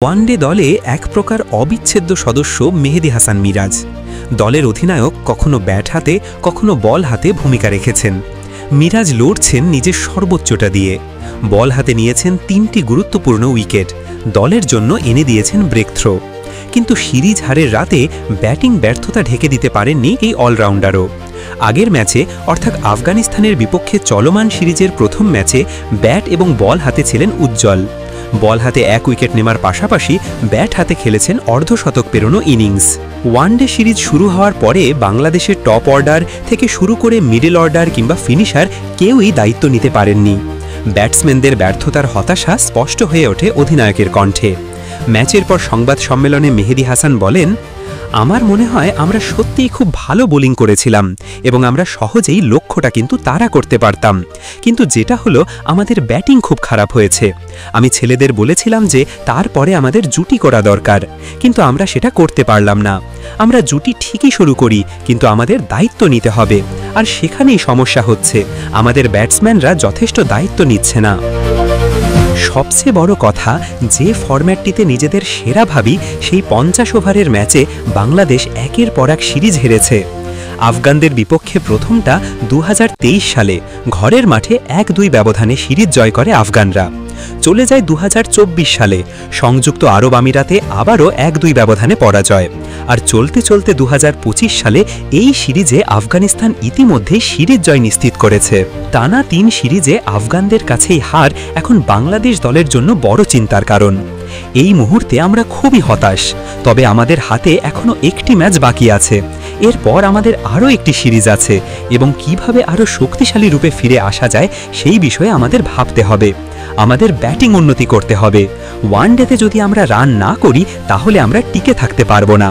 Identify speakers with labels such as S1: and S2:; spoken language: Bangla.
S1: ওয়ানডে দলে এক প্রকার অবিচ্ছেদ্য সদস্য মেহেদী হাসান মিরাজ। দলের অধিনায়ক কখনো ব্যাট হাতে কখনো বল হাতে ভূমিকা রেখেছেন। মিরাজ লড়ছেন নিজের সর্বোচ্চটা দিয়ে। বল হাতে নিয়েছেন ৩টি গুরুত্বপূর্ণ উইকেট, দলের জন্য এনে দিয়েছেন ব্রেক থ্রো। কিন্তু সিরিজ হারের রাতে ব্যাটিং ব্যর্থতা ঢেকে দিতে পারেননি এই অলরাউন্ডারও। আগের ম্যাচে অর্থাৎ আফগানিস্তানের বিপক্ষে চলমান সিরিজের প্রথম ম্যাচে ব্যাট এবং বল হাতে ছিলেন উজ্জ্বল। বল হাতে ১ উইকেট নেওয়ার পাশাপাশি ব্যাট হাতে খেলেছেন অর্ধশতক পেরোনো ইনিংস। ওয়ানডে সিরিজ শুরু হওয়ার পরে বাংলাদেশের টপ অর্ডার থেকে শুরু করে মিডল অর্ডার কিংবা ফিনিশার কেউই দায়িত্ব নিতে পারেননি। ব্যাটসম্যানদের ব্যর্থতার হতাশা স্পষ্ট হয়ে ওঠে অধিনায়কের কণ্ঠে। ম্যাচের পর সংবাদ সম্মেলনে মেহেদী হাসান বলেন, আমার মনে হয় আমরা সত্যিই খুব ভালো বোলিং করেছিলাম এবং আমরা সহজেই লক্ষ্যটা কিন্তু তাড়া করতে পারতাম, কিন্তু যেটা হলো আমাদের ব্যাটিং খুব খারাপ হয়েছে। আমি ছেলেদের বলেছিলাম যে তারপরে আমাদের জুটি করা দরকার, কিন্তু আমরা সেটা করতে পারলাম না। আমরা জুটি ঠিকই শুরু করি, কিন্তু আমাদের দায়িত্ব নিতে হবে, আর সেখানেই সমস্যা হচ্ছে, আমাদের ব্যাটসম্যানরা যথেষ্ট দায়িত্ব নিচ্ছে না। সবচেয়ে বড় কথা, যে ফরম্যাটটিতে নিজেদের সেরা ভাবি সেই ৫০ ওভারের ম্যাচে বাংলাদেশ একের পর এক সিরিজ হেরেছে। আফগানদের বিপক্ষে প্রথমটা ২০২৩ সালে ঘরের মাঠে ১-২ ব্যবধানে সিরিজ জয় করে আফগানরা। চলে যায় ২০২৪ সালে সংযুক্ত আরব আমিরাতে আবারও ১-২ ব্যবধানে পরাজয়। আর চলতে চলতে ২০২৫ সালে এই সিরিজে আফগানিস্তান ইতিমধ্যেই সিরিজ জয় নিশ্চিত করেছে। টানা ৩ সিরিজে আফগানদের কাছেই হার এখন বাংলাদেশ দলের জন্য বড় চিন্তার কারণ। এই মুহূর্তে আমরা খুবই হতাশ, তবে আমাদের হাতে এখনও একটি ম্যাচ বাকি আছে। এরপর আমাদের আরও একটি সিরিজ আছে এবং কিভাবে আরও শক্তিশালী রূপে ফিরে আসা যায় সেই বিষয়ে আমাদের ভাবতে হবে। আমাদের ব্যাটিং উন্নতি করতে হবে। ওয়ানডেতে যদি আমরা রান না করি তাহলে আমরা টিকে থাকতে পারবো না।